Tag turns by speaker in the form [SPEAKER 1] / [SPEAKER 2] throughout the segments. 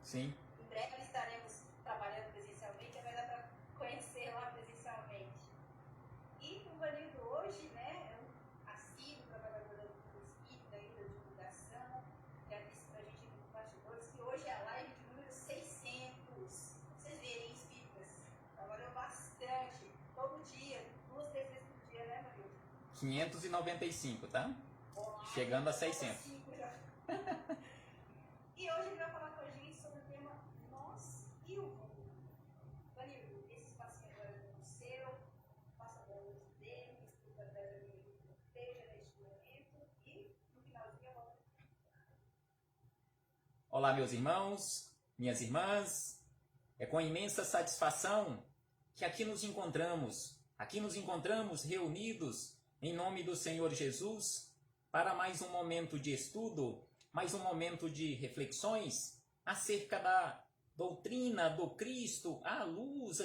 [SPEAKER 1] Sim.
[SPEAKER 2] Em breve estaremos trabalhando presencialmente, vai dar para conhecer lá presencialmente. E o Vanildo hoje, né, é um assíduo trabalhador do espírito, aí, da divulgação, já disse para a gente nos bastidores que hoje é a live de número 600. Vocês verem, espíritas, trabalhou bastante, todo dia, 2, 3 vezes por dia, né, Vanildo?
[SPEAKER 1] 595, tá?
[SPEAKER 2] Olá,
[SPEAKER 1] chegando a 600.
[SPEAKER 2] 5 já. E hoje ele vai falar com a gente sobre o tema Nós e o Mundo. Vanildo, esse espacinho agora é o seu, faça a boa luz dele, escuta atrás da minha que proteja neste momento e no finalzinho eu volto.
[SPEAKER 1] Olá, meus irmãos, minhas irmãs. É com imensa satisfação que aqui nos encontramos reunidos em nome do Senhor Jesus para mais um momento de estudo, mais um momento de reflexões acerca da doutrina do Cristo à luz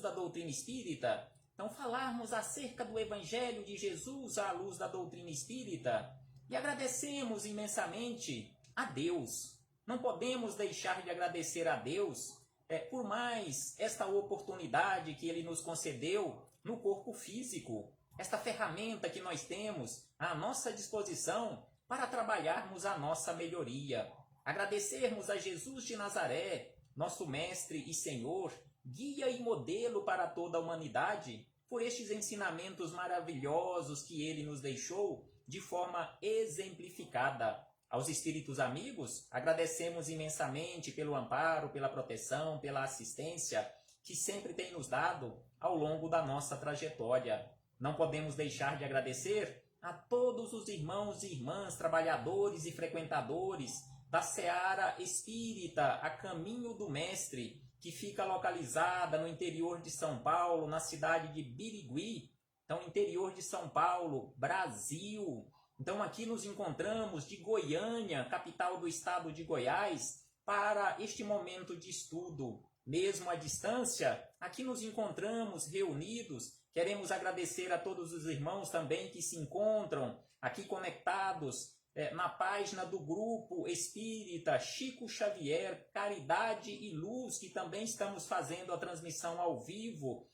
[SPEAKER 1] da doutrina espírita. Então, falarmos acerca do Evangelho de Jesus à luz da doutrina espírita e agradecemos imensamente a Deus. Não podemos deixar de agradecer a Deus por mais esta oportunidade que Ele nos concedeu no corpo físico, esta ferramenta que nós temos à nossa disposição para trabalharmos a nossa melhoria. Agradecermos a Jesus de Nazaré, nosso Mestre e Senhor, guia e modelo para toda a humanidade, por estes ensinamentos maravilhosos que Ele nos deixou de forma exemplificada. Aos espíritos amigos, agradecemos imensamente pelo amparo, pela proteção, pela assistência que sempre tem nos dado ao longo da nossa trajetória. Não podemos deixar de agradecer a todos os irmãos e irmãs, trabalhadores e frequentadores da Seara Espírita a caminho do Mestre, que fica localizada no interior de São Paulo, na cidade de Birigui. Então, interior de São Paulo, Brasil. Então, aqui nos encontramos de Goiânia, capital do estado de Goiás, para este momento de estudo. Mesmo à distância, aqui nos encontramos reunidos. Queremos agradecer a todos os irmãos também que se encontram aqui conectados na página do Grupo Espírita Chico Xavier, Caridade e Luz, que também estamos fazendo a transmissão ao vivo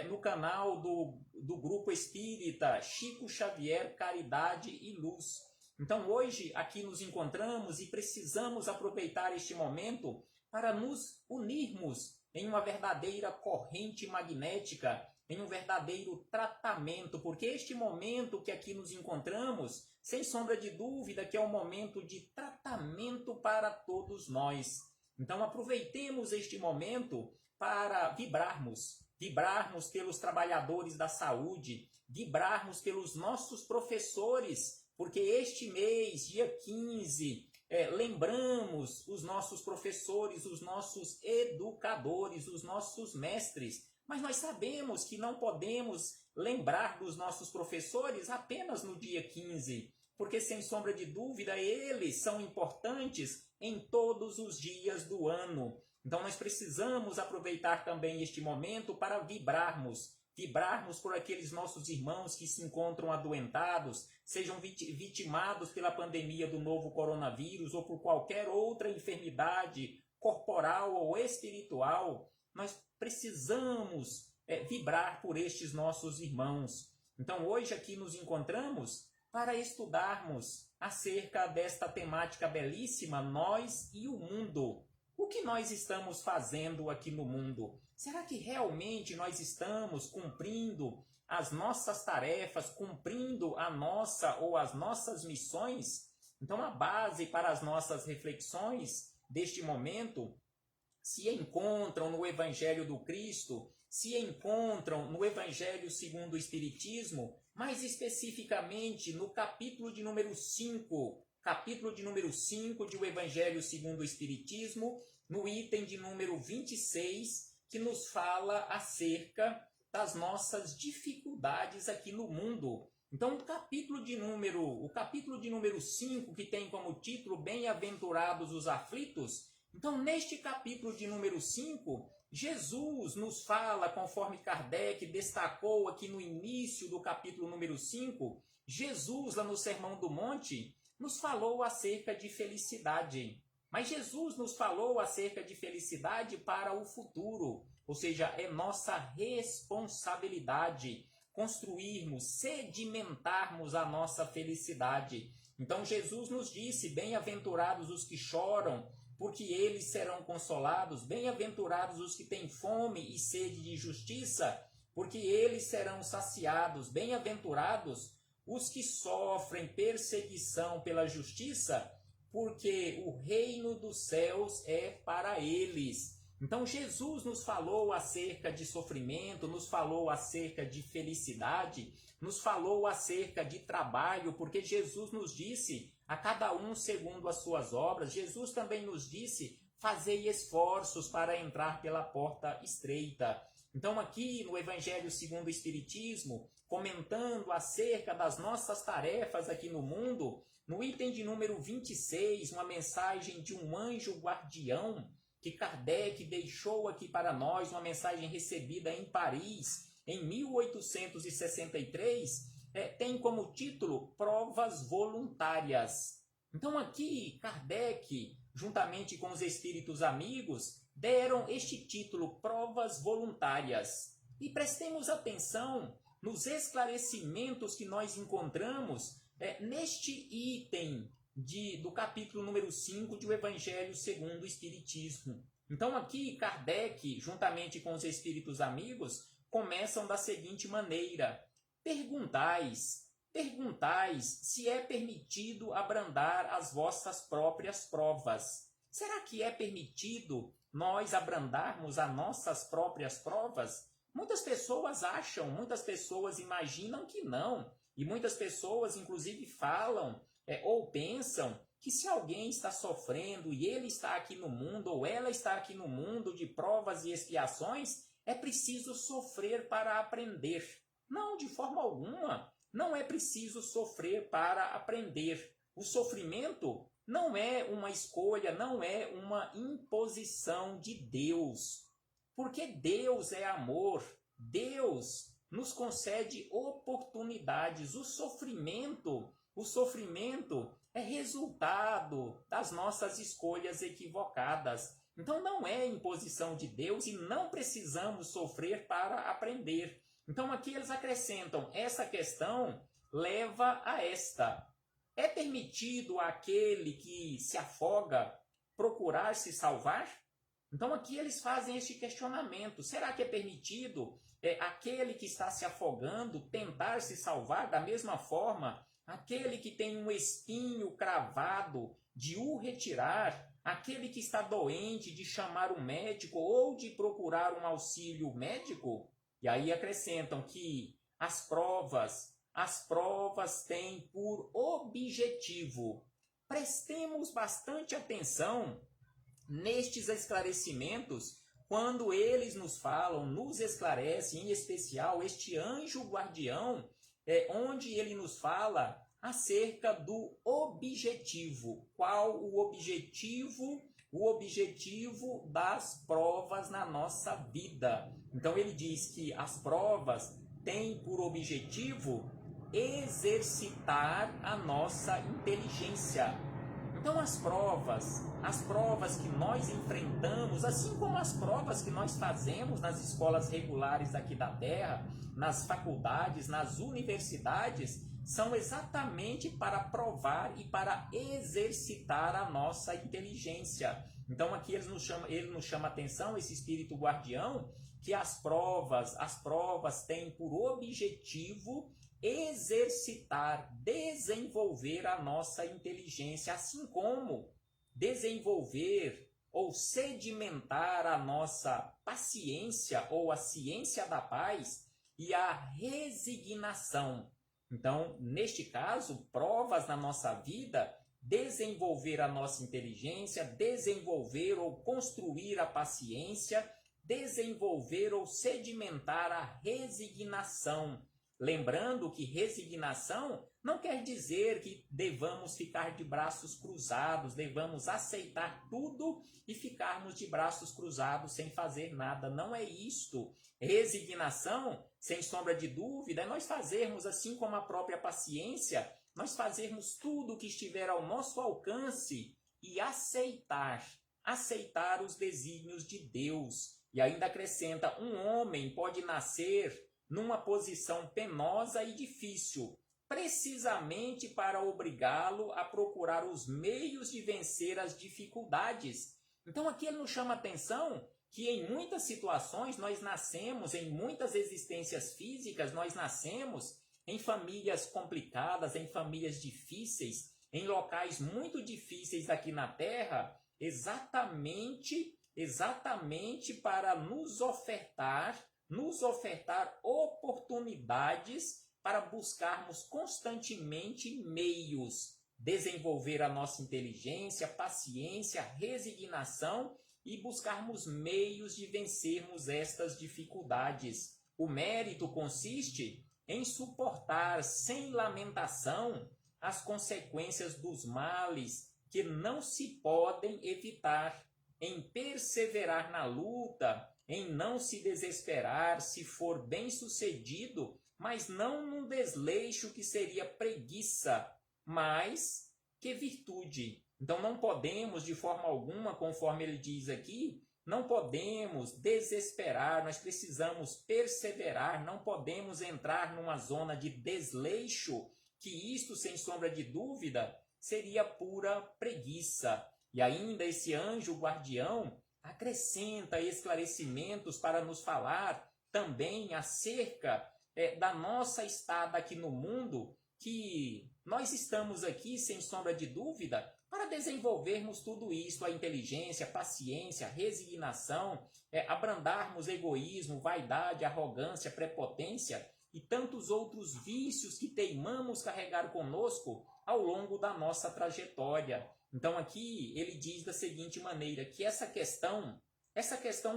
[SPEAKER 1] no canal do Grupo Espírita Chico Xavier, Caridade e Luz. Então hoje aqui nos encontramos e precisamos aproveitar este momento para nos unirmos em uma verdadeira corrente magnética, em um verdadeiro tratamento, porque este momento que aqui nos encontramos, sem sombra de dúvida, que é um momento de tratamento para todos nós. Então aproveitemos este momento para vibrarmos pelos trabalhadores da saúde, vibrarmos pelos nossos professores, porque este mês, dia 15, lembramos os nossos professores, os nossos educadores, os nossos mestres, mas nós sabemos que não podemos lembrar dos nossos professores apenas no dia 15, porque sem sombra de dúvida eles são importantes em todos os dias do ano. Então nós precisamos aproveitar também este momento para vibrarmos por aqueles nossos irmãos que se encontram adoentados, sejam vitimados pela pandemia do novo coronavírus ou por qualquer outra enfermidade corporal ou espiritual. Nós precisamos vibrar por estes nossos irmãos. Então hoje aqui nos encontramos para estudarmos acerca desta temática belíssima, nós e o mundo. O que nós estamos fazendo aqui no mundo? Será que realmente nós estamos cumprindo as nossas tarefas, cumprindo a nossa ou as nossas missões? Então a base para as nossas reflexões deste momento se encontram no Evangelho do Cristo, se encontram no Evangelho segundo o Espiritismo, mais especificamente no capítulo de número 5, de O Evangelho segundo o Espiritismo, no item de número 26, que nos fala acerca das nossas dificuldades aqui no mundo. Então, o capítulo de número 5, que tem como título Bem-aventurados os aflitos. Então, neste capítulo de número 5, Jesus nos fala, conforme Kardec destacou aqui no início do capítulo número 5, Jesus, lá no Sermão do Monte, nos falou acerca de felicidade. Mas Jesus nos falou acerca de felicidade para o futuro, ou seja, é nossa responsabilidade construirmos, sedimentarmos a nossa felicidade. Então Jesus nos disse: bem-aventurados os que choram, porque eles serão consolados. Bem-aventurados os que têm fome e sede de justiça, porque eles serão saciados. Bem-aventurados os que sofrem perseguição pela justiça, porque o reino dos céus é para eles. Então Jesus nos falou acerca de sofrimento, nos falou acerca de felicidade, nos falou acerca de trabalho, porque Jesus nos disse: a cada um segundo as suas obras. Jesus também nos disse: fazei esforços para entrar pela porta estreita. Então aqui no Evangelho segundo o Espiritismo, comentando acerca das nossas tarefas aqui no mundo, no item de número 26, uma mensagem de um anjo guardião que Kardec deixou aqui para nós, uma mensagem recebida em Paris em 1863, tem como título Provas Voluntárias. Então aqui Kardec, juntamente com os espíritos amigos, deram este título, Provas Voluntárias. E prestemos atenção nos esclarecimentos que nós encontramos neste item do capítulo número 5 do Evangelho segundo o Espiritismo. Então aqui Kardec, juntamente com os espíritos amigos, começam da seguinte maneira: perguntais se é permitido abrandar as vossas próprias provas. Será que é permitido nós abrandarmos as nossas próprias provas? Muitas pessoas acham, muitas pessoas imaginam que não. E muitas pessoas, inclusive, falam ou pensam que se alguém está sofrendo e ele está aqui no mundo, ou ela está aqui no mundo de provas e expiações, é preciso sofrer para aprender. Não, de forma alguma. Não é preciso sofrer para aprender. O sofrimento não é uma escolha, não é uma imposição de Deus. Porque Deus é amor. Deus nos concede oportunidades. O sofrimento é resultado das nossas escolhas equivocadas. Então não é imposição de Deus e não precisamos sofrer para aprender. Então aqui eles acrescentam: essa questão leva a esta: é permitido àquele que se afoga procurar se salvar? Então aqui eles fazem este questionamento: será que é permitido aquele que está se afogando tentar se salvar? Da mesma forma, aquele que tem um espinho cravado, de o retirar, aquele que está doente, de chamar um médico ou de procurar um auxílio médico? E aí acrescentam que as provas têm por objetivo. Prestemos bastante atenção nestes esclarecimentos, quando eles nos falam, nos esclarecem, em especial este anjo guardião, onde ele nos fala acerca do objetivo. Qual o objetivo? O objetivo das provas na nossa vida. Então ele diz que as provas têm por objetivo exercitar a nossa inteligência. Então as provas que nós enfrentamos, assim como as provas que nós fazemos nas escolas regulares aqui da Terra, nas faculdades, nas universidades, são exatamente para provar e para exercitar a nossa inteligência. Então aqui ele nos chama a atenção, esse espírito guardião, que as provas têm por objetivo exercitar, desenvolver a nossa inteligência, assim como desenvolver ou sedimentar a nossa paciência ou a ciência da paz e a resignação. Então, neste caso, provas na nossa vida, desenvolver a nossa inteligência, desenvolver ou construir a paciência, desenvolver ou sedimentar a resignação. Lembrando que resignação não quer dizer que devamos ficar de braços cruzados, devamos aceitar tudo e ficarmos de braços cruzados sem fazer nada. Não é isto. Resignação, sem sombra de dúvida, é nós fazermos, assim como a própria paciência, nós fazermos tudo o que estiver ao nosso alcance e aceitar os desígnios de Deus. E ainda acrescenta, um homem pode nascer numa posição penosa e difícil, precisamente para obrigá-lo a procurar os meios de vencer as dificuldades. Então aqui ele nos chama a atenção que em muitas situações nós nascemos, em muitas existências físicas, nós nascemos em famílias complicadas, em famílias difíceis, em locais muito difíceis aqui na Terra, exatamente para nos ofertar oportunidades para buscarmos constantemente meios, desenvolver a nossa inteligência, paciência, resignação e buscarmos meios de vencermos estas dificuldades. O mérito consiste em suportar sem lamentação as consequências dos males que não se podem evitar, em perseverar na luta, em não se desesperar se for bem-sucedido, mas não num desleixo que seria preguiça, mas que virtude. Então não podemos, de forma alguma, conforme ele diz aqui, não podemos desesperar, nós precisamos perseverar, não podemos entrar numa zona de desleixo, que isto, sem sombra de dúvida, seria pura preguiça. E ainda esse anjo guardião acrescenta esclarecimentos para nos falar também acerca da nossa estada aqui no mundo, que nós estamos aqui, sem sombra de dúvida, para desenvolvermos tudo isso, a inteligência, a paciência, a resignação, abrandarmos egoísmo, vaidade, arrogância, prepotência e tantos outros vícios que teimamos carregar conosco ao longo da nossa trajetória. Então aqui ele diz da seguinte maneira, que essa questão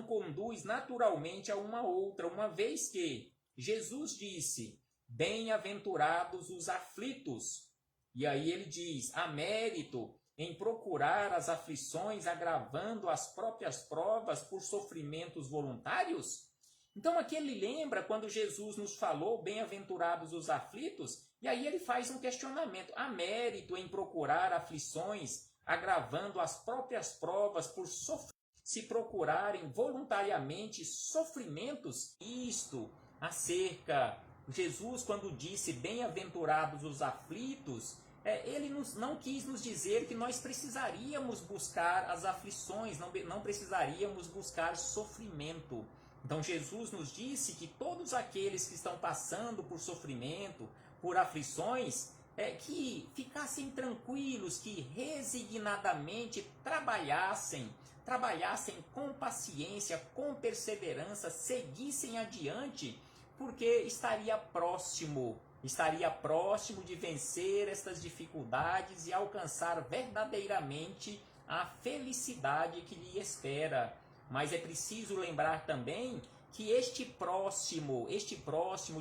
[SPEAKER 1] conduz naturalmente a uma outra, uma vez que Jesus disse, bem-aventurados os aflitos, e aí ele diz, há mérito em procurar as aflições, agravando as próprias provas por sofrimentos voluntários? Então aqui ele lembra quando Jesus nos falou, bem-aventurados os aflitos, e aí ele faz um questionamento, há mérito em procurar aflições, agravando as próprias provas por se procurarem voluntariamente sofrimentos? Isto acerca, Jesus quando disse bem-aventurados os aflitos, ele não quis nos dizer que nós precisaríamos buscar as aflições, não precisaríamos buscar sofrimento. Então Jesus nos disse que todos aqueles que estão passando por sofrimento, por aflições, que ficassem tranquilos, que resignadamente trabalhassem com paciência, com perseverança, seguissem adiante, porque estaria próximo de vencer estas dificuldades e alcançar verdadeiramente a felicidade que lhe espera. Mas é preciso lembrar também que este próximo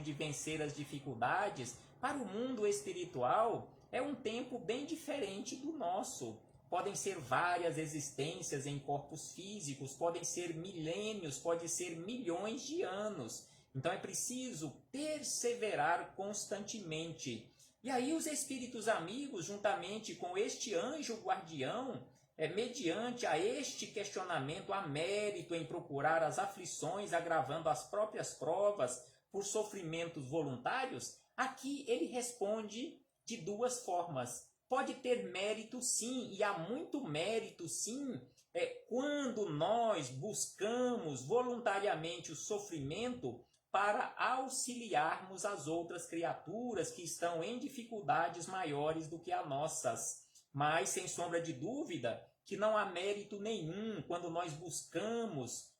[SPEAKER 1] de vencer as dificuldades, para o mundo espiritual, é um tempo bem diferente do nosso. Podem ser várias existências em corpos físicos, podem ser milênios, pode ser milhões de anos. Então é preciso perseverar constantemente. E aí os espíritos amigos, juntamente com este anjo guardião, mediante a este questionamento, há mérito em procurar as aflições, agravando as próprias provas por sofrimentos voluntários, aqui ele responde de duas formas. Pode ter mérito sim, e há muito mérito sim, quando nós buscamos voluntariamente o sofrimento para auxiliarmos as outras criaturas que estão em dificuldades maiores do que as nossas. Mas, sem sombra de dúvida, que não há mérito nenhum quando nós buscamos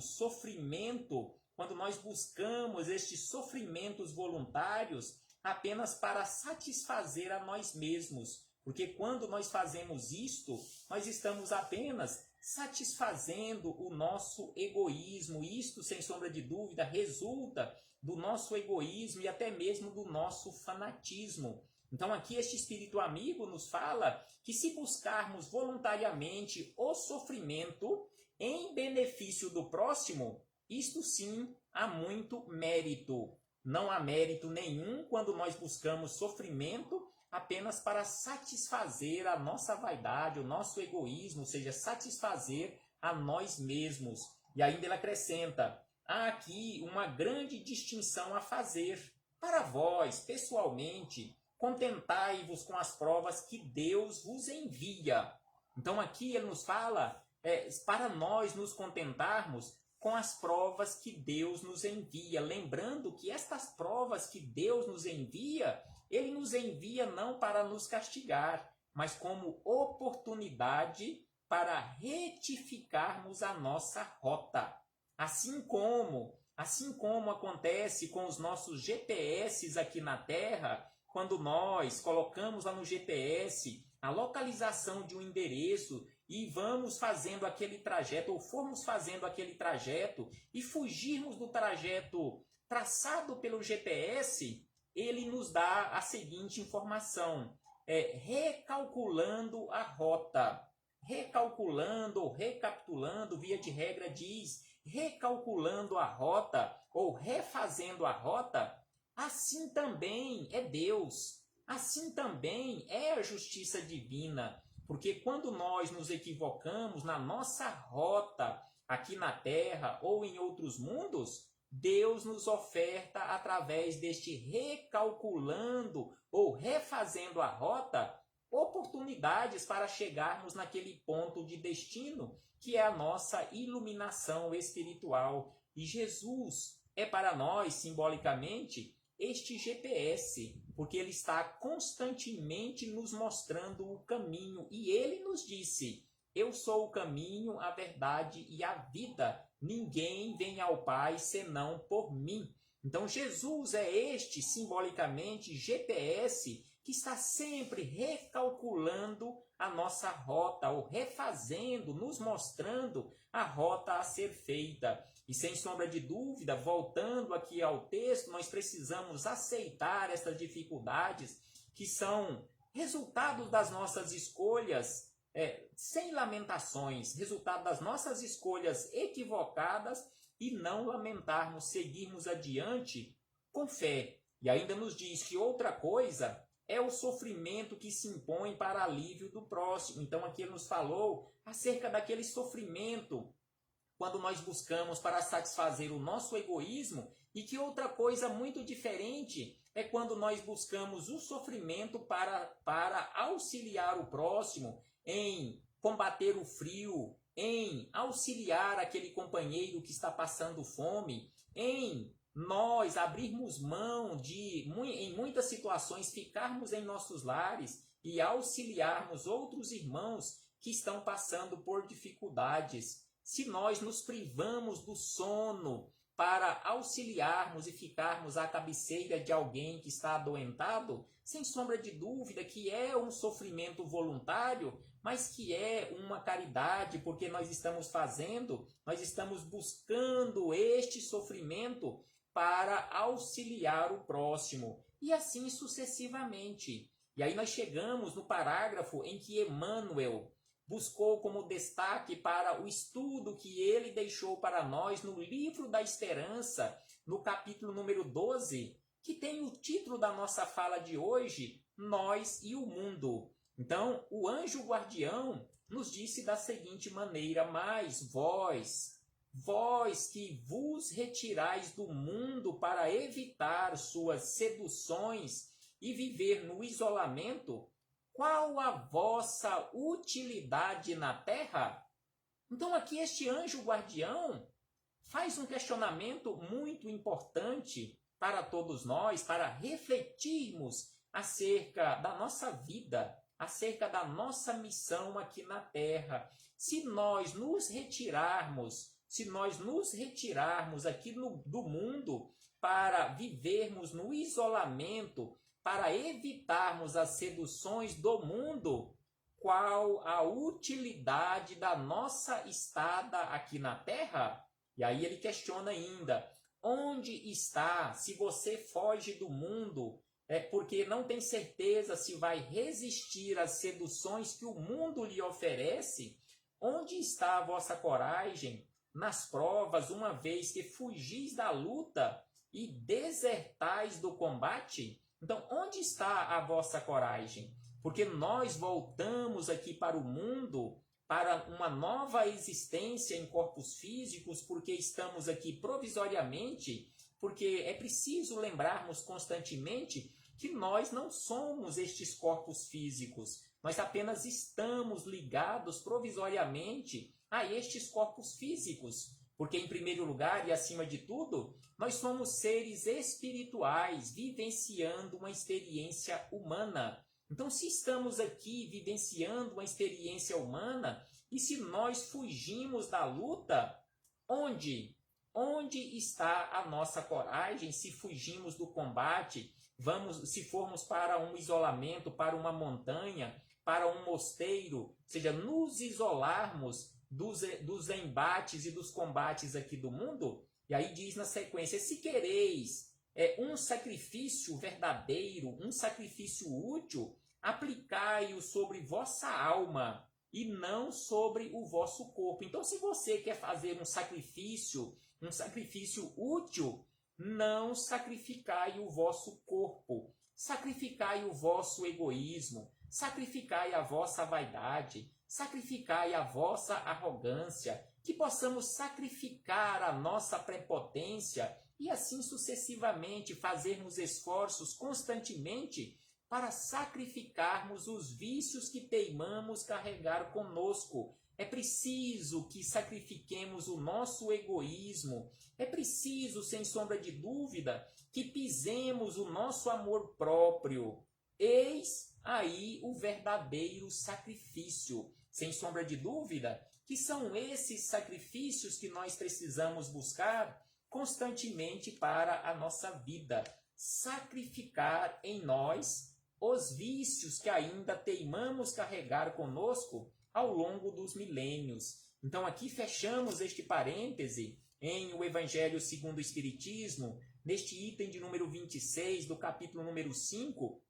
[SPEAKER 1] sofrimento, quando nós buscamos estes sofrimentos voluntários apenas para satisfazer a nós mesmos. Porque quando nós fazemos isto, nós estamos apenas satisfazendo o nosso egoísmo. Isto, sem sombra de dúvida, resulta do nosso egoísmo e até mesmo do nosso fanatismo. Então aqui este espírito amigo nos fala que se buscarmos voluntariamente o sofrimento em benefício do próximo, isto sim há muito mérito. Não há mérito nenhum quando nós buscamos sofrimento apenas para satisfazer a nossa vaidade, o nosso egoísmo, ou seja, satisfazer a nós mesmos. E ainda ele acrescenta: há aqui uma grande distinção a fazer. Para vós, pessoalmente, contentai-vos com as provas que Deus vos envia. Então aqui ele nos fala para nós nos contentarmos com as provas que Deus nos envia. Lembrando que estas provas que Deus nos envia, Ele nos envia não para nos castigar, mas como oportunidade para retificarmos a nossa rota. Assim como acontece com os nossos GPS aqui na Terra, quando nós colocamos lá no GPS a localização de um endereço e vamos fazendo aquele trajeto, ou formos fazendo aquele trajeto e fugirmos do trajeto traçado pelo GPS, ele nos dá a seguinte informação: recalculando a rota. Recalculando ou recapitulando, via de regra diz recalculando a rota ou refazendo a rota. Assim também é Deus, assim também é a justiça divina, porque quando nós nos equivocamos na nossa rota aqui na Terra ou em outros mundos, Deus nos oferta através deste recalculando ou refazendo a rota oportunidades para chegarmos naquele ponto de destino que é a nossa iluminação espiritual. E Jesus é para nós, simbolicamente, este GPS, porque ele está constantemente nos mostrando o caminho. E ele nos disse: eu sou o caminho, a verdade e a vida. Ninguém vem ao Pai senão por mim. Então Jesus é este, simbolicamente, GPS que está sempre recalculando a nossa rota, ou refazendo, nos mostrando a rota a ser feita. E sem sombra de dúvida, voltando aqui ao texto, nós precisamos aceitar essas dificuldades que são resultados das nossas escolhas, sem lamentações, resultado das nossas escolhas equivocadas, e não lamentarmos, seguirmos adiante com fé. E ainda nos diz que outra coisa é o sofrimento que se impõe para alívio do próximo. Então aqui ele nos falou acerca daquele sofrimento quando nós buscamos para satisfazer o nosso egoísmo, e que outra coisa muito diferente é quando nós buscamos o sofrimento para auxiliar o próximo em combater o frio, em auxiliar aquele companheiro que está passando fome, em nós abrirmos mão de, em muitas situações, ficarmos em nossos lares e auxiliarmos outros irmãos que estão passando por dificuldades. Se nós nos privamos do sono para auxiliarmos e ficarmos à cabeceira de alguém que está adoentado, sem sombra de dúvida que é um sofrimento voluntário, mas que é uma caridade, porque nós estamos buscando este sofrimento para auxiliar o próximo, e assim sucessivamente. E aí nós chegamos no parágrafo em que Emmanuel buscou como destaque para o estudo que ele deixou para nós no Livro da Esperança, no capítulo número 12, que tem o título da nossa fala de hoje, Nós e o Mundo. Então, o anjo guardião nos disse da seguinte maneira: mas vós que vos retirais do mundo para evitar suas seduções e viver no isolamento, qual a vossa utilidade na terra? Então aqui este anjo guardião faz um questionamento muito importante para todos nós, para refletirmos acerca da nossa vida, acerca da nossa missão aqui na terra. Se nós nos retirarmos aqui do mundo para vivermos no isolamento, para evitarmos as seduções do mundo, qual a utilidade da nossa estada aqui na Terra? E aí ele questiona ainda: onde está, se você foge do mundo, porque não tem certeza se vai resistir às seduções que o mundo lhe oferece? Onde está a vossa coragem nas provas, uma vez que fugis da luta e desertais do combate? Então, onde está a vossa coragem? Porque nós voltamos aqui para o mundo, para uma nova existência em corpos físicos, porque estamos aqui provisoriamente, porque é preciso lembrarmos constantemente que nós não somos estes corpos físicos. Nós apenas estamos ligados provisoriamente a estes corpos físicos. Porque, em primeiro lugar e acima de tudo, nós somos seres espirituais, vivenciando uma experiência humana. Então, se estamos aqui vivenciando uma experiência humana, e se nós fugimos da luta, onde? Onde está a nossa coragem se fugimos do combate? Se formos para um isolamento, para uma montanha, para um mosteiro, ou seja, nos isolarmos dos embates e dos combates aqui do mundo? E aí diz na sequência, se quereis um sacrifício verdadeiro, um sacrifício útil, aplicai-o sobre vossa alma e não sobre o vosso corpo. Então, se você quer fazer um sacrifício útil, não sacrificai o vosso corpo, sacrificai o vosso egoísmo, sacrificai a vossa vaidade, sacrificai a vossa arrogância, que possamos sacrificar a nossa prepotência e assim sucessivamente fazermos esforços constantemente para sacrificarmos os vícios que teimamos carregar conosco. É preciso que sacrifiquemos o nosso egoísmo. É preciso, sem sombra de dúvida, que pisemos o nosso amor próprio. Eis aí o verdadeiro sacrifício. Sem sombra de dúvida, que são esses sacrifícios que nós precisamos buscar constantemente para a nossa vida. Sacrificar em nós os vícios que ainda teimamos carregar conosco ao longo dos milênios. Então aqui fechamos este parêntese em o Evangelho segundo o Espiritismo, neste item de número 26 do capítulo número 5,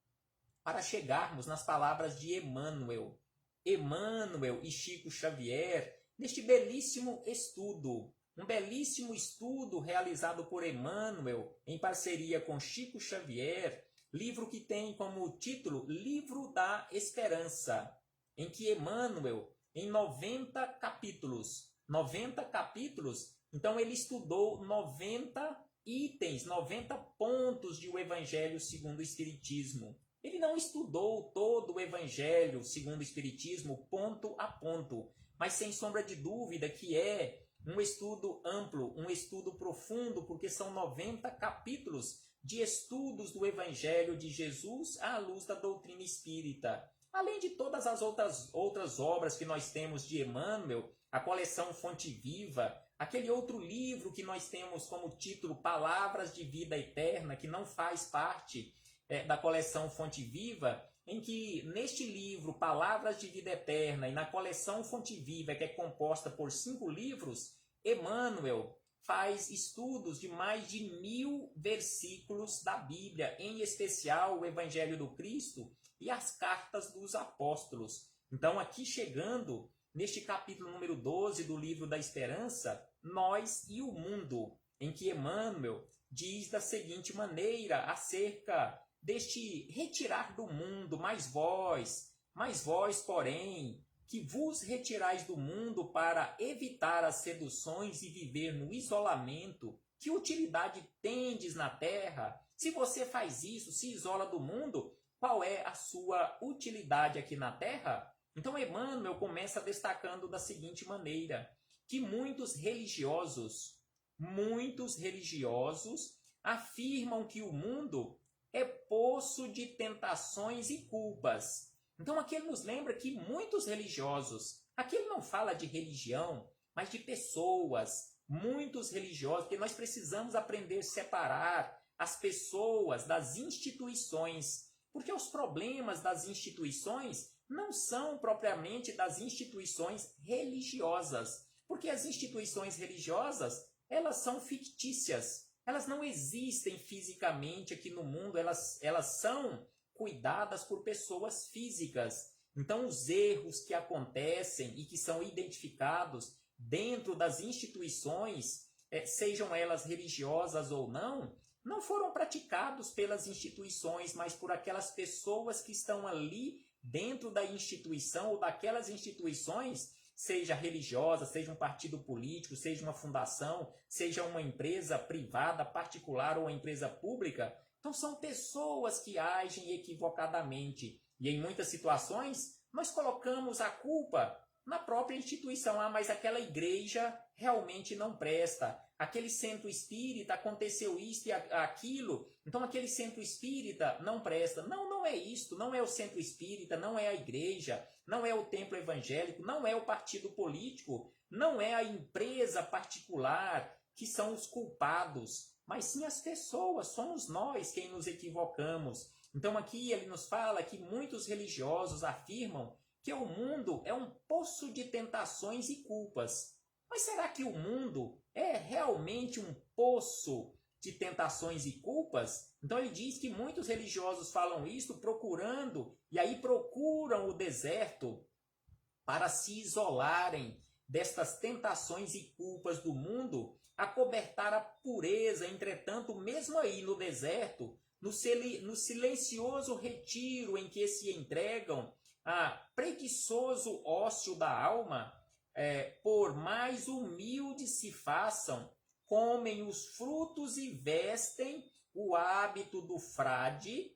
[SPEAKER 1] para chegarmos nas palavras de Emmanuel. Emmanuel e Chico Xavier, neste belíssimo estudo, um belíssimo estudo realizado por Emmanuel em parceria com Chico Xavier, livro que tem como título Livro da Esperança, em que Emmanuel, em 90 capítulos, então ele estudou 90 itens, 90 pontos de o Evangelho segundo o Espiritismo. Ele não estudou todo o Evangelho segundo o Espiritismo ponto a ponto, mas sem sombra de dúvida que é um estudo amplo, um estudo profundo, porque são 90 capítulos de estudos do Evangelho de Jesus à luz da doutrina espírita. Além de todas as outras obras que nós temos de Emmanuel, a coleção Fonte Viva, aquele outro livro que nós temos como título Palavras de Vida Eterna, que não faz parte da coleção Fonte Viva, em que neste livro Palavras de Vida Eterna e na coleção Fonte Viva, que é composta por 5 livros, Emmanuel faz estudos de mais de 1000 versículos da Bíblia, em especial o Evangelho do Cristo e as cartas dos apóstolos. Então, aqui chegando neste capítulo número 12 do Livro da Esperança, Nós e o Mundo, em que Emmanuel diz da seguinte maneira acerca deste retirar do mundo, mais vós, porém, que vos retirais do mundo para evitar as seduções e viver no isolamento, que utilidade tendes na terra? Se você faz isso, se isola do mundo, qual é a sua utilidade aqui na terra? Então Emmanuel começa destacando da seguinte maneira, que muitos religiosos afirmam que o mundo é poço de tentações e culpas. Então aqui ele nos lembra que muitos religiosos, aqui ele não fala de religião, mas de pessoas, muitos religiosos, porque nós precisamos aprender a separar as pessoas das instituições, porque os problemas das instituições não são propriamente das instituições religiosas, porque as instituições religiosas, elas são fictícias, elas não existem fisicamente aqui no mundo, elas são cuidadas por pessoas físicas. Então, os erros que acontecem e que são identificados dentro das instituições, sejam elas religiosas ou não, não foram praticados pelas instituições, mas por aquelas pessoas que estão ali dentro da instituição ou daquelas instituições, seja religiosa, seja um partido político, seja uma fundação, seja uma empresa privada, particular ou uma empresa pública. Então são pessoas que agem equivocadamente. E em muitas situações, nós colocamos a culpa na própria instituição. Ah, mas aquela igreja realmente não presta. Aquele centro espírita aconteceu isto e aquilo, então aquele centro espírita não presta. Não, não é isto, não é o centro espírita, não é a igreja, não é o templo evangélico, não é o partido político, não é a empresa particular que são os culpados, mas sim as pessoas, somos nós quem nos equivocamos. Então aqui ele nos fala que muitos religiosos afirmam que o mundo é um poço de tentações e culpas. Mas será que o mundo é realmente um poço de tentações e culpas? Então ele diz que muitos religiosos falam isto procurando, e aí procuram o deserto para se isolarem destas tentações e culpas do mundo, acobertar a pureza. Entretanto, mesmo aí no deserto, no silencioso retiro em que se entregam a preguiçoso ócio da alma, por mais humildes se façam, comem os frutos e vestem o hábito do frade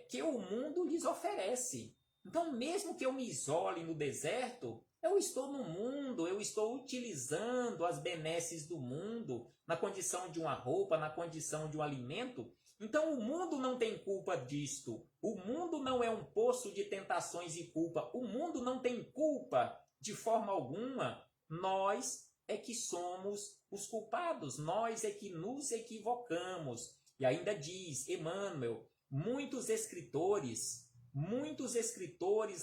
[SPEAKER 1] que o mundo lhes oferece. Então, mesmo que eu me isole no deserto, eu estou no mundo, eu estou utilizando as benesses do mundo, na condição de uma roupa, na condição de um alimento. Então, o mundo não tem culpa disto. O mundo não é um poço de tentações e culpa. O mundo não tem culpa de forma alguma. Nós é que somos os culpados. Nós é que nos equivocamos. E ainda diz Emmanuel, muitos escritores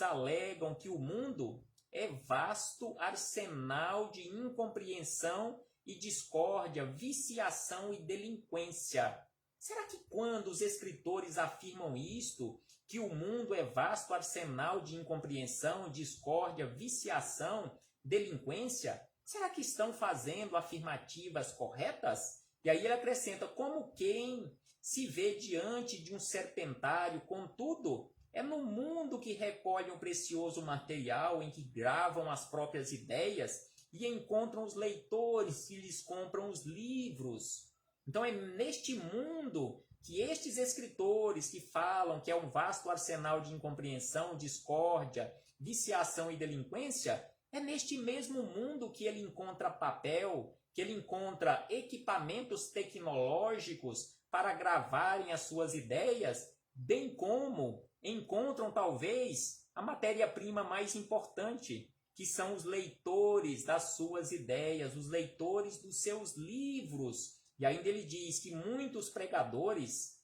[SPEAKER 1] alegam que o mundo é vasto arsenal de incompreensão e discórdia, viciação e delinquência. Será que quando os escritores afirmam isto, que o mundo é vasto arsenal de incompreensão, discórdia, viciação, delinquência, será que estão fazendo afirmativas corretas? E aí ele acrescenta, como quem se vê diante de um serpentário, contudo, é no mundo que recolhe um precioso material em que gravam as próprias ideias e encontram os leitores que lhes compram os livros. Então é neste mundo que estes escritores que falam que é um vasto arsenal de incompreensão, discórdia, viciação e delinquência, é neste mesmo mundo que ele encontra papel, que ele encontra equipamentos tecnológicos para gravarem as suas ideias, bem como encontram talvez a matéria-prima mais importante, que são os leitores das suas ideias, os leitores dos seus livros. E ainda ele diz que muitos pregadores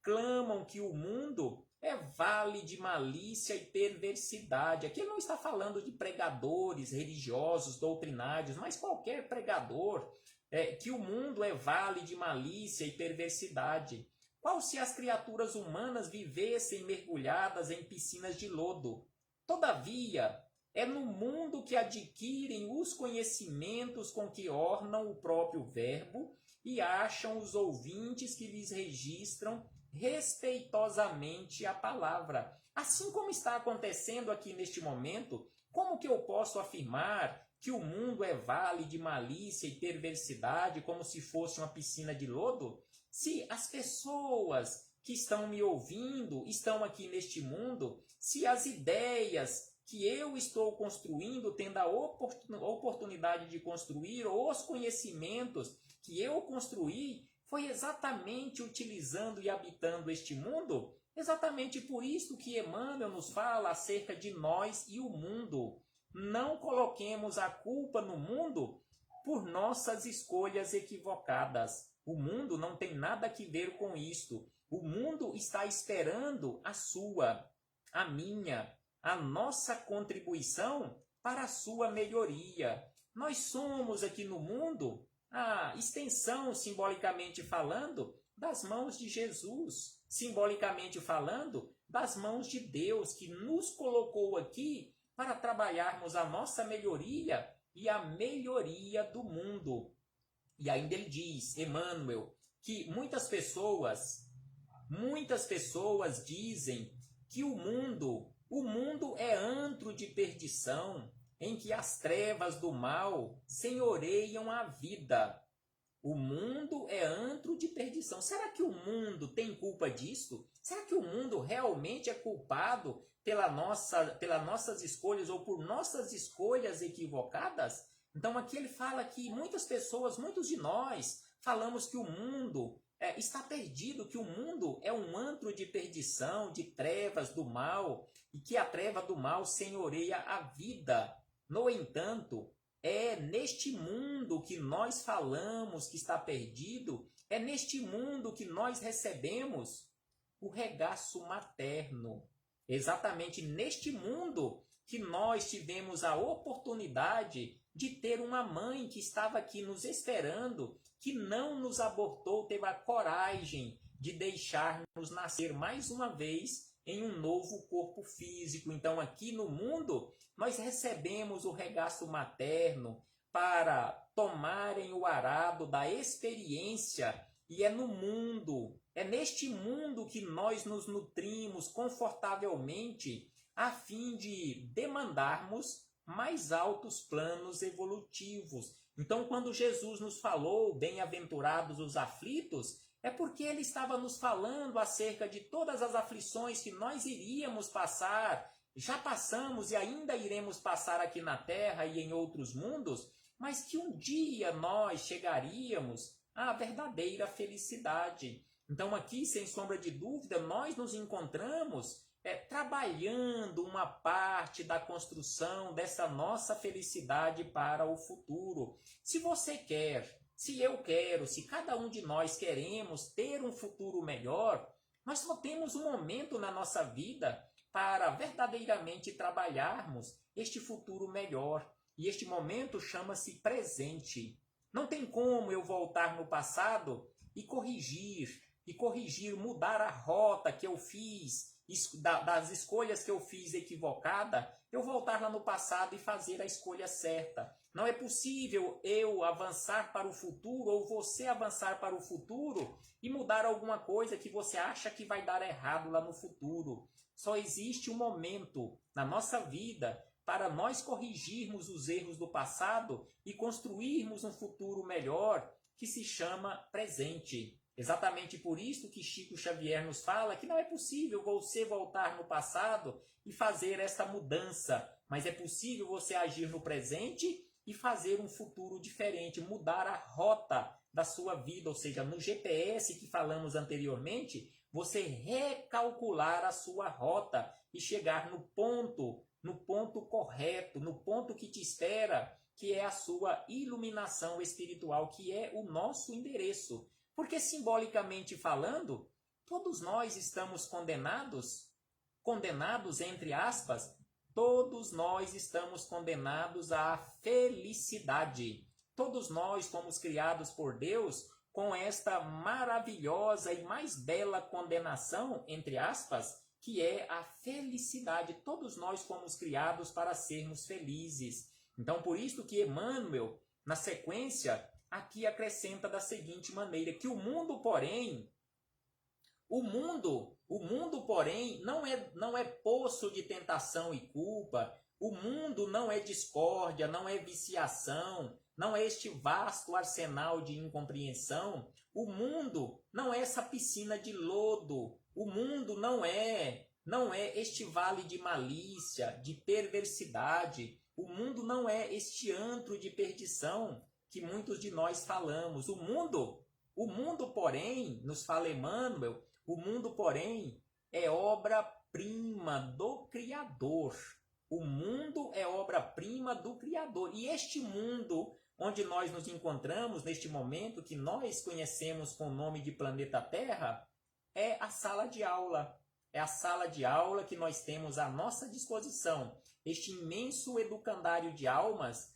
[SPEAKER 1] clamam que o mundo é vale de malícia e perversidade. Aqui ele não está falando de pregadores religiosos, doutrinários, mas qualquer pregador, que o mundo é vale de malícia e perversidade. Qual se as criaturas humanas vivessem mergulhadas em piscinas de lodo? Todavia, é no mundo que adquirem os conhecimentos com que ornam o próprio verbo e acham os ouvintes que lhes registram respeitosamente a palavra. Assim como está acontecendo aqui neste momento, como que eu posso afirmar que o mundo é vale de malícia e perversidade, como se fosse uma piscina de lodo? Se as pessoas que estão me ouvindo estão aqui neste mundo, se as ideias que eu estou construindo, tendo a oportunidade de construir, ou os conhecimentos que eu construí, foi exatamente utilizando e habitando este mundo? Exatamente por isso que Emmanuel nos fala acerca de nós e o mundo. Não coloquemos a culpa no mundo por nossas escolhas equivocadas. O mundo não tem nada a ver com isto. O mundo está esperando a sua, a minha, a nossa contribuição para a sua melhoria. Nós somos aqui no mundo a extensão, simbolicamente falando, das mãos de Jesus. Simbolicamente falando, das mãos de Deus, que nos colocou aqui para trabalharmos a nossa melhoria e a melhoria do mundo. E ainda ele diz, Emmanuel, que muitas pessoas dizem que o mundo é antro de perdição, em que as trevas do mal senhoreiam a vida. O mundo é antro de perdição. Será que o mundo tem culpa disso? Será que o mundo realmente é culpado pelas nossas escolhas ou por nossas escolhas equivocadas? Então aqui ele fala que muitas pessoas, muitos de nós, falamos que o mundo está perdido, que o mundo é um antro de perdição, de trevas do mal, e que a treva do mal senhoreia a vida. No entanto, é neste mundo que nós falamos que está perdido, é neste mundo que nós recebemos o regaço materno. Exatamente neste mundo que nós tivemos a oportunidade de ter uma mãe que estava aqui nos esperando, que não nos abortou, teve a coragem de deixar-nos nascer mais uma vez em um novo corpo físico. Então aqui no mundo nós recebemos o regaço materno para tomarem o arado da experiência, e é no mundo, é neste mundo que nós nos nutrimos confortavelmente a fim de demandarmos mais altos planos evolutivos. Então, quando Jesus nos falou, bem-aventurados os aflitos, é porque ele estava nos falando acerca de todas as aflições que nós iríamos passar, já passamos e ainda iremos passar aqui na Terra e em outros mundos, mas que um dia nós chegaríamos à verdadeira felicidade. Então aqui, sem sombra de dúvida, nós nos encontramos trabalhando uma parte da construção dessa nossa felicidade para o futuro. Se você quer, se eu quero, se cada um de nós queremos ter um futuro melhor, nós só temos um momento na nossa vida para verdadeiramente trabalharmos este futuro melhor. E este momento chama-se presente. Não tem como eu voltar no passado e corrigir, mudar a rota que eu fiz, das escolhas que eu fiz equivocada, eu voltar lá no passado e fazer a escolha certa. Não é possível eu avançar para o futuro ou você avançar para o futuro e mudar alguma coisa que você acha que vai dar errado lá no futuro. Só existe um momento na nossa vida para nós corrigirmos os erros do passado e construirmos um futuro melhor, que se chama presente. Exatamente por isso que Chico Xavier nos fala que não é possível você voltar no passado e fazer essa mudança, mas é possível você agir no presente e fazer um futuro diferente, mudar a rota da sua vida, ou seja, no GPS que falamos anteriormente, você recalcular a sua rota e chegar no ponto correto, no ponto que te espera, que é a sua iluminação espiritual, que é o nosso endereço. Porque, simbolicamente falando, todos nós estamos condenados entre aspas, todos nós estamos condenados à felicidade. Todos nós fomos criados por Deus com esta maravilhosa e mais bela condenação, entre aspas, que é a felicidade. Todos nós fomos criados para sermos felizes. Então, por isso que Emmanuel, na sequência, aqui acrescenta da seguinte maneira, que o mundo, porém, não é poço de tentação e culpa. O mundo não é discórdia, não é viciação, não é este vasto arsenal de incompreensão. O mundo não é essa piscina de lodo. O mundo não é este vale de malícia, de perversidade. O mundo não é este antro de perdição que muitos de nós falamos. O mundo, porém, nos fala Emmanuel, o mundo, porém, é obra-prima do Criador. O mundo é obra-prima do Criador. E este mundo onde nós nos encontramos neste momento, que nós conhecemos com o nome de planeta Terra, é a sala de aula. É a sala de aula que nós temos à nossa disposição. Este imenso educandário de almas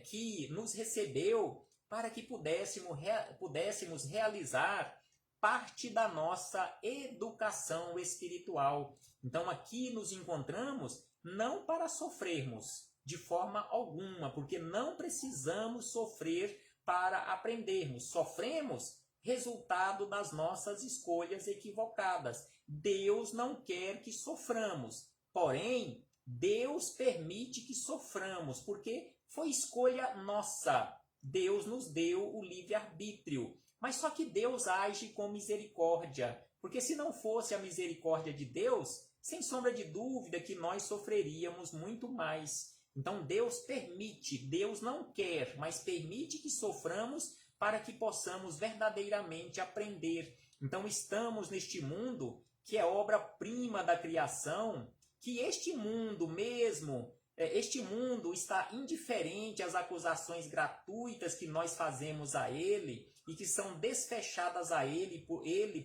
[SPEAKER 1] que nos recebeu para que pudéssemos realizar parte da nossa educação espiritual. Então aqui nos encontramos não para sofrermos de forma alguma, porque não precisamos sofrer para aprendermos. Sofremos resultado das nossas escolhas equivocadas. Deus não quer que soframos, porém, Deus permite que soframos, porque foi escolha nossa. Deus nos deu o livre-arbítrio. Mas só que Deus age com misericórdia, porque se não fosse a misericórdia de Deus, sem sombra de dúvida que nós sofreríamos muito mais. Então Deus permite, Deus não quer, mas permite que soframos para que possamos verdadeiramente aprender. Então estamos neste mundo que é obra-prima da criação, que este mundo mesmo, este mundo está indiferente às acusações gratuitas que nós fazemos a ele e que são desfechadas a ele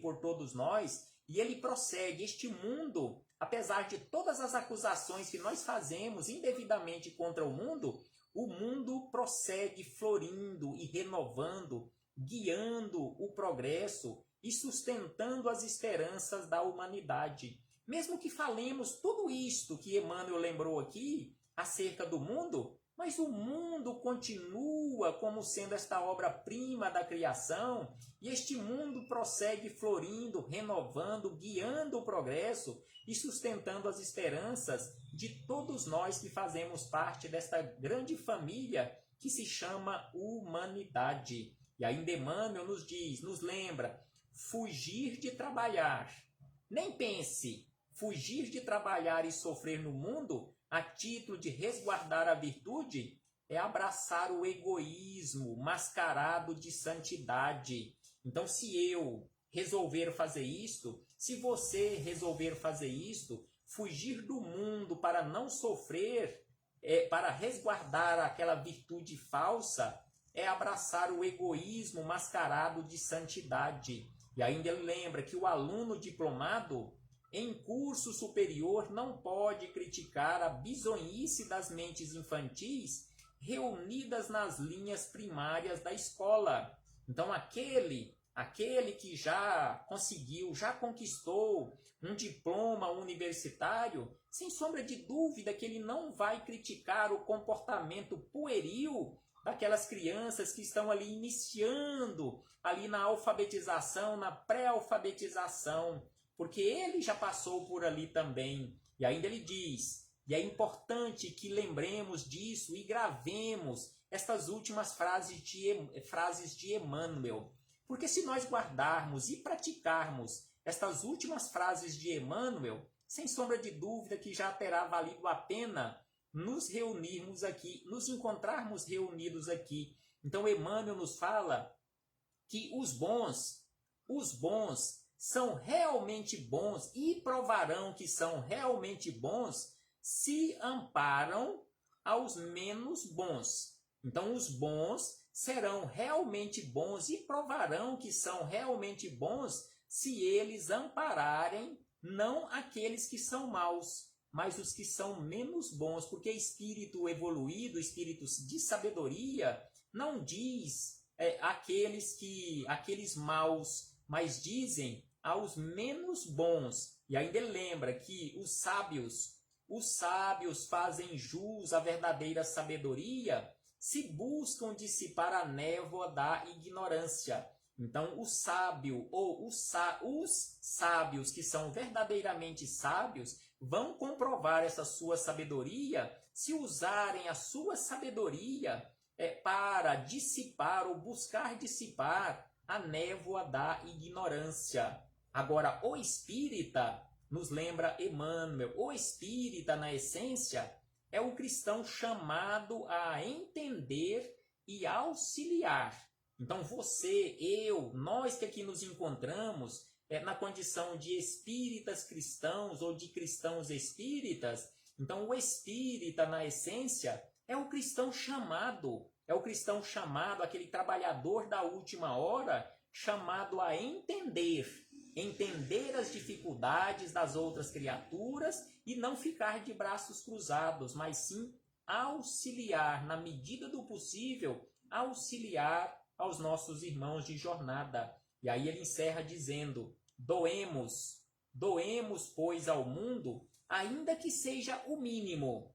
[SPEAKER 1] por todos nós, e ele prossegue. Este mundo, apesar de todas as acusações que nós fazemos indevidamente contra o mundo prossegue florindo e renovando, guiando o progresso e sustentando as esperanças da humanidade. Mesmo que falemos tudo isto que Emmanuel lembrou aqui acerca do mundo, mas o mundo continua como sendo esta obra-prima da criação, e este mundo prossegue florindo, renovando, guiando o progresso e sustentando as esperanças de todos nós que fazemos parte desta grande família que se chama humanidade. E ainda Emmanuel nos diz, nos lembra, fugir de trabalhar. Nem pense, fugir de trabalhar e sofrer no mundo a título de resguardar a virtude é abraçar o egoísmo mascarado de santidade. Então, se eu resolver fazer isto, se você resolver fazer isto, fugir do mundo para não sofrer, para resguardar aquela virtude falsa, é abraçar o egoísmo mascarado de santidade. E ainda ele lembra que o aluno diplomado em curso superior não pode criticar a bizonhice das mentes infantis reunidas nas linhas primárias da escola. Então, aquele que já conseguiu, já conquistou um diploma universitário, sem sombra de dúvida que ele não vai criticar o comportamento pueril daquelas crianças que estão ali iniciando, ali na alfabetização, na pré-alfabetização, porque ele já passou por ali também. E ainda ele diz, e é importante que lembremos disso e gravemos estas últimas frases de Emmanuel. Porque se nós guardarmos e praticarmos estas últimas frases de Emmanuel, sem sombra de dúvida que já terá valido a pena nos reunirmos aqui, nos encontrarmos reunidos aqui. Então Emmanuel nos fala que os bons são realmente bons e provarão que são realmente bons se amparam aos menos bons. Então os bons serão realmente bons e provarão que são realmente bons se eles ampararem não aqueles que são maus, mas os que são menos bons, porque espírito evoluído, espírito de sabedoria, não diz aqueles maus, mas dizem aos menos bons. E ainda ele lembra que os sábios fazem jus à verdadeira sabedoria se buscam dissipar a névoa da ignorância. Então, o sábio ou os sábios que são verdadeiramente sábios vão comprovar essa sua sabedoria se usarem a sua sabedoria para dissipar ou buscar dissipar a névoa da ignorância. Agora, o espírita, nos lembra Emmanuel, o espírita, na essência, é o cristão chamado a entender e auxiliar. Então você, eu, nós que aqui nos encontramos na condição de espíritas cristãos ou de cristãos espíritas, então o espírita, na essência, é o cristão chamado, aquele trabalhador da última hora, chamado a entender as dificuldades das outras criaturas e não ficar de braços cruzados, mas sim auxiliar, na medida do possível, auxiliar aos nossos irmãos de jornada. E aí ele encerra dizendo, doemos, pois, ao mundo, ainda que seja o mínimo.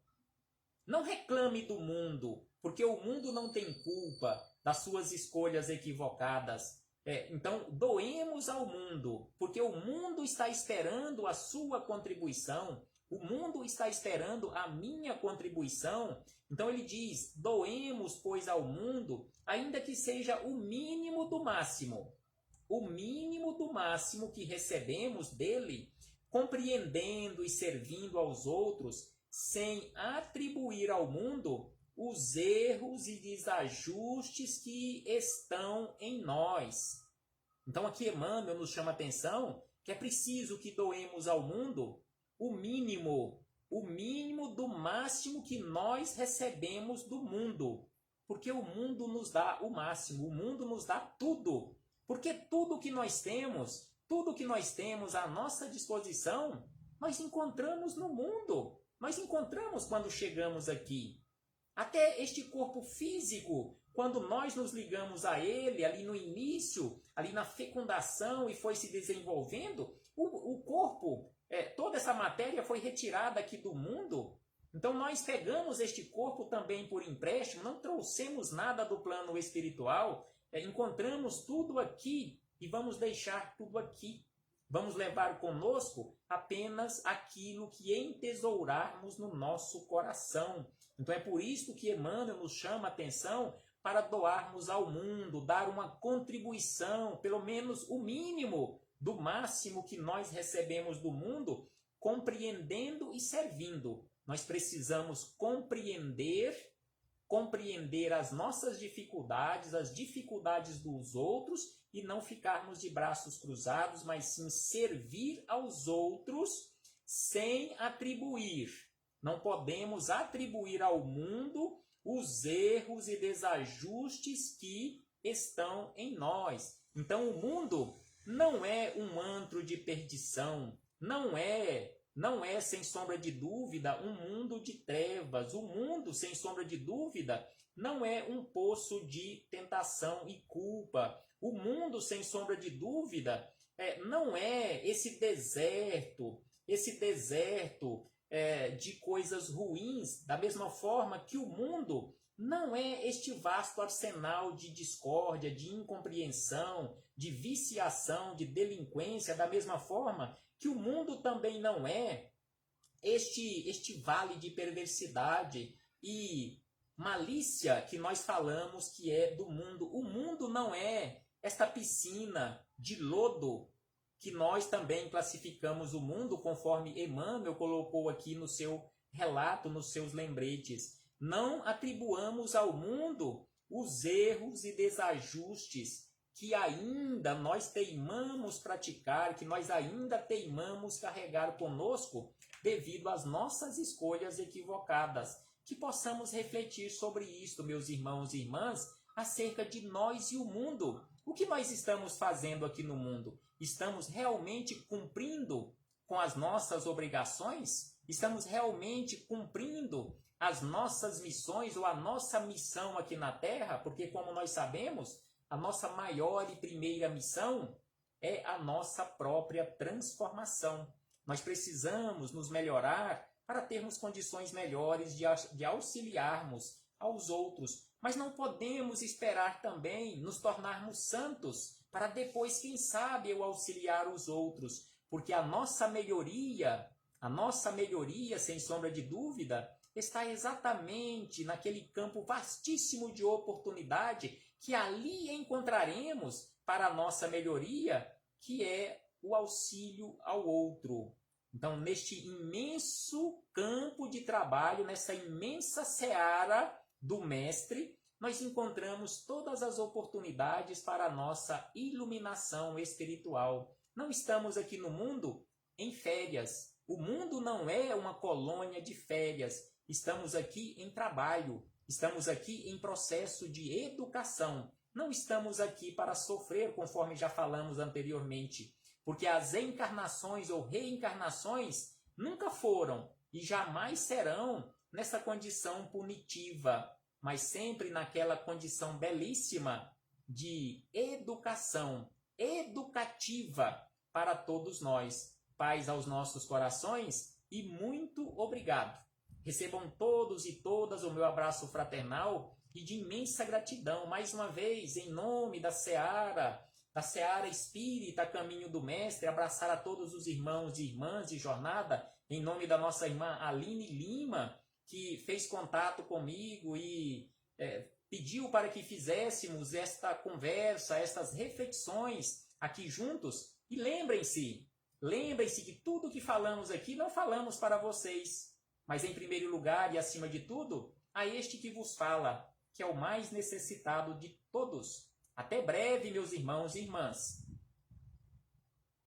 [SPEAKER 1] Não reclame do mundo, porque o mundo não tem culpa. das suas escolhas equivocadas. Então, doemos ao mundo, porque o mundo está esperando a sua contribuição, o mundo está esperando a minha contribuição. Então ele diz, doemos, pois, ao mundo, ainda que seja o mínimo do máximo que recebemos dele, compreendendo e servindo aos outros, sem atribuir ao mundo os erros e desajustes que estão em nós. Então aqui Emmanuel nos chama a atenção que é preciso que doemos ao mundo o mínimo do máximo que nós recebemos do mundo. Porque o mundo nos dá o máximo, o mundo nos dá tudo. Porque tudo que nós temos à nossa disposição, nós encontramos no mundo. Nós encontramos quando chegamos aqui. Até este corpo físico, quando nós nos ligamos a ele, ali no início, ali na fecundação e foi se desenvolvendo, o corpo, toda essa matéria foi retirada aqui do mundo. Então nós pegamos este corpo também por empréstimo, não trouxemos nada do plano espiritual, encontramos tudo aqui e vamos deixar tudo aqui. Vamos levar conosco apenas aquilo que entesourarmos no nosso coração. Então é por isso que Emmanuel nos chama a atenção para doarmos ao mundo, dar uma contribuição, pelo menos o mínimo do máximo que nós recebemos do mundo, compreendendo e servindo. Nós precisamos compreender as nossas dificuldades, as dificuldades dos outros, e não ficarmos de braços cruzados, mas sim servir aos outros sem atribuir. Não podemos atribuir ao mundo os erros e desajustes que estão em nós. Então o mundo não é um antro de perdição, não é sem sombra de dúvida um mundo de trevas. O mundo, sem sombra de dúvida, não é um poço de tentação e culpa. O mundo, sem sombra de dúvida, não é esse deserto de coisas ruins, da mesma forma que o mundo não é este vasto arsenal de discórdia, de incompreensão, de viciação, de delinquência, da mesma forma que o mundo também não é este vale de perversidade e malícia que nós falamos que é do mundo. O mundo não é esta piscina de lodo que nós também classificamos o mundo, conforme Emmanuel colocou aqui no seu relato, nos seus lembretes. Não atribuamos ao mundo os erros e desajustes que ainda nós teimamos praticar, que nós ainda teimamos carregar conosco devido às nossas escolhas equivocadas. Que possamos refletir sobre isto, meus irmãos e irmãs, acerca de nós e o mundo. O que nós estamos fazendo aqui no mundo? Estamos realmente cumprindo com as nossas obrigações? Estamos realmente cumprindo as nossas missões ou a nossa missão aqui na Terra? Porque, como nós sabemos, a nossa maior e primeira missão é a nossa própria transformação. Nós precisamos nos melhorar para termos condições melhores de auxiliarmos aos outros. Mas não podemos esperar também nos tornarmos santos para depois, quem sabe, eu auxiliar os outros. Porque a nossa melhoria, sem sombra de dúvida, está exatamente naquele campo vastíssimo de oportunidade que ali encontraremos para a nossa melhoria, que é o auxílio ao outro. Então, neste imenso campo de trabalho, nessa imensa seara do Mestre, nós encontramos todas as oportunidades para a nossa iluminação espiritual. Não estamos aqui no mundo em férias. O mundo não é uma colônia de férias. Estamos aqui em trabalho. Estamos aqui em processo de educação. Não estamos aqui para sofrer, conforme já falamos anteriormente. Porque as encarnações ou reencarnações nunca foram e jamais serão nessa condição punitiva, mas sempre naquela condição belíssima de educação, educativa para todos nós. Paz aos nossos corações e muito obrigado. Recebam todos e todas o meu abraço fraternal e de imensa gratidão, mais uma vez, em nome da Seara Espírita, Caminho do Mestre, abraçar a todos os irmãos e irmãs de jornada, em nome da nossa irmã Aline Lima, que fez contato comigo e pediu para que fizéssemos esta conversa, estas reflexões aqui juntos. E lembrem-se que tudo que falamos aqui não falamos para vocês, mas em primeiro lugar e acima de tudo, a este que vos fala, que é o mais necessitado de todos. Até breve, meus irmãos e irmãs.